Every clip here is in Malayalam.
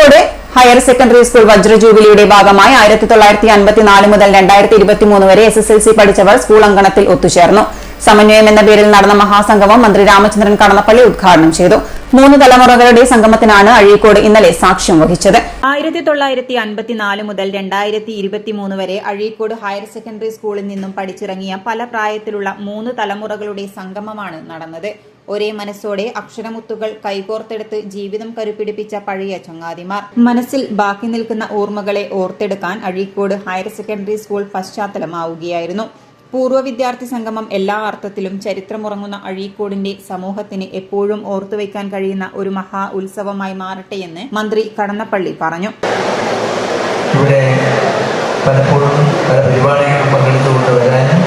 അഴീക്കോട് ഹയർ സെക്കൻഡറി സ്കൂൾ വജ്രജൂബിലിയുടെ ഭാഗമായി 1954 മുതൽ 2023 വരെ SSLC പഠിച്ചവർ സ്കൂൾ അങ്കണത്തിൽ ഒത്തുചേർന്നു. സമന്വയം എന്ന പേരിൽ നടന്ന മഹാസംഗമം മന്ത്രി രാമചന്ദ്രൻ കടന്നപ്പള്ളി ഉദ്ഘാടനം ചെയ്തു. 3 തലമുറകളുടെ സംഗമത്തിനാണ് അഴീക്കോട് ഇന്നലെ സാക്ഷ്യം വഹിച്ചത്. 1954 മുതൽ 2023 വരെ അഴീക്കോട് ഹയർ സെക്കൻഡറി സ്കൂളിൽ നിന്നും പഠിച്ചിറങ്ങിയ പല പ്രായത്തിലുള്ള 3 തലമുറകളുടെ സംഗമമാണ് നടന്നത്. ഒരേ മനസ്സോടെ അക്ഷരമുത്തുകൾ കൈകോർത്തെടുത്ത് ജീവിതം കരുപിടിപ്പിച്ച പഴയ ചങ്ങാതിമാർ. മനസ്സിൽ ബാക്കി നിൽക്കുന്ന ഓർമ്മകളെ ഓർത്തെടുക്കാൻ അഴീക്കോട് ഹയർ സെക്കൻഡറി സ്കൂൾ പശ്ചാത്തലമാവുകയായിരുന്നു. പൂർവ്വ വിദ്യാർത്ഥി സംഗമം എല്ലാ അർത്ഥത്തിലും ചരിത്രമുറങ്ങുന്ന അഴീക്കോടിന്റെ സമൂഹത്തിന് എപ്പോഴും ഓർത്തുവയ്ക്കാൻ കഴിയുന്ന ഒരു മഹാ ഉത്സവമായി മാറട്ടെയെന്ന് മന്ത്രി കടന്നപ്പള്ളി പറഞ്ഞു. ഇവിടെ പലപ്പോഴും പല പരിപാടികളും പങ്കെടുത്തുകൊണ്ട് വരാനും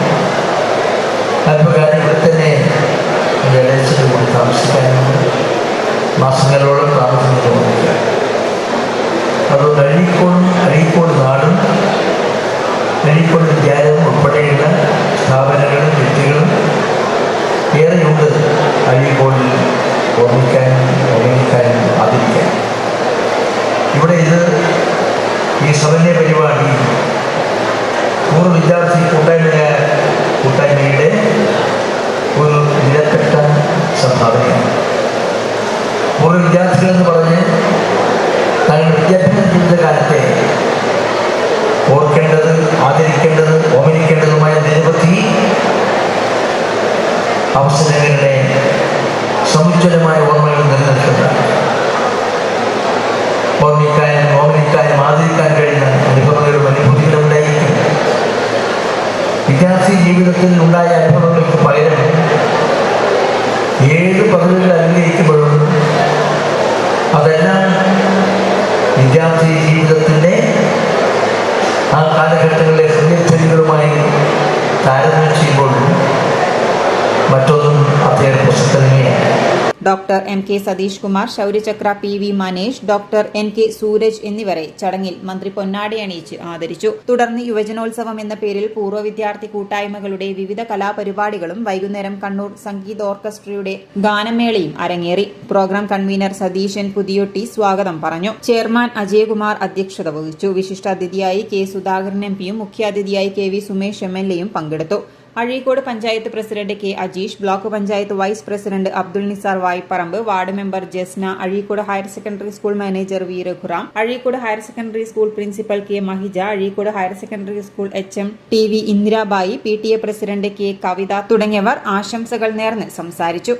അല്പകാലം ഇവിടെ തന്നെ താമസിക്കാനും മാസങ്ങളോളം താമസിക്കുന്നുണ്ട്. അതുകൊണ്ട് അഴീക്കോട് നാടും അഴീക്കോട് വിദ്യാലയം ഉൾപ്പെടെയുള്ള സ്ഥാപനങ്ങളും വ്യക്തികളും ഏറെയുണ്ട് അഴീക്കോടിൽ ഓർമ്മിക്കാനും ആദരിക്കാനും. ഇവിടെ ഈ സമന്വയ പരിപാടി പൂർവ്വ വിദ്യാർത്ഥി കൂട്ടായ്മയുടെ ഒരു വിലപ്പെട്ട സംഭാവനയാണ്. പൂർവ്വ വിദ്യാർത്ഥികൾ എന്ന് പറഞ്ഞ് തങ്ങളുടെ വിദ്യാഭ്യാസ ജീവിതകാലത്തെ ഓർക്കേണ്ടത്, ആദരിക്കേണ്ടത്, ഓർമ്മിക്കേണ്ടതുമായ നിരവധി അവസരങ്ങളുടെ സമുജ്വലമായ ഓർമ്മകൾ നിലനിൽക്കുന്ന ഓർമ്മിക്കാനും ആദരിക്കാൻ കഴിയുന്ന അനുഭൂതികളും ഉണ്ടായിരിക്കും. വിദ്യാർത്ഥി ജീവിതത്തിൽ ഉണ്ടായ അനുഭവങ്ങൾക്ക് പകരം 7 പദവികൾ അലങ്കരിക്കുമ്പോഴും അതെല്ലാം വിദ്യാർത്ഥി ജീവിതത്തിൻ്റെ ആ കാലഘട്ടങ്ങളിലെ ഹൃദയധ്വനികളുമായി താരതമ്യം ചെയ്യുമ്പോൾ മറ്റൊന്നും അത്ര പ്രസക്തമേയാണ്. Doctor MK Satheesh Kumar, Shaurya Chakra PV Manesh, doctor NK Sooraj എന്നിവരെ ചടങ്ങിൽ മന്ത്രി പൊന്നാടി അണിയിച്ച് ആദരിച്ചു. തുടർന്ന് യുവജനോത്സവം എന്ന പേരിൽ പൂർവ്വ വിദ്യാർത്ഥി കൂട്ടായ്മകളുടെ വിവിധ കലാപരിപാടികളും വൈകുന്നേരം കണ്ണൂർ സംഗീത ഓർക്കസ്ട്രയുടെ ഗാനമേളയും അരങ്ങേറി. പ്രോഗ്രാം കൺവീനർ സതീശൻ പുതിയൊട്ടി സ്വാഗതം പറഞ്ഞു. ചെയർമാൻ അജയകുമാർ അധ്യക്ഷത വഹിച്ചു. വിശിഷ്ടാതിഥിയായി K സുധാകരൻ MPയും മുഖ്യാതിഥിയായി KV സുമേഷ് MLAയും പങ്കെടുത്തു. Azhikode panchayat president K Ajeesh, block panchayat vice president Abdul Nisar Vayparamba, ward member Jasna, Azhikode higher secondary school manager V Raghuram, Azhikode higher secondary school principal K Mahija, Azhikode higher secondary school HM TV Indirabai, PTA president K Kavitha തുടങ്ങിയവർ ആശംസകൾ നേർന്ന് സംസാരിച്ചു.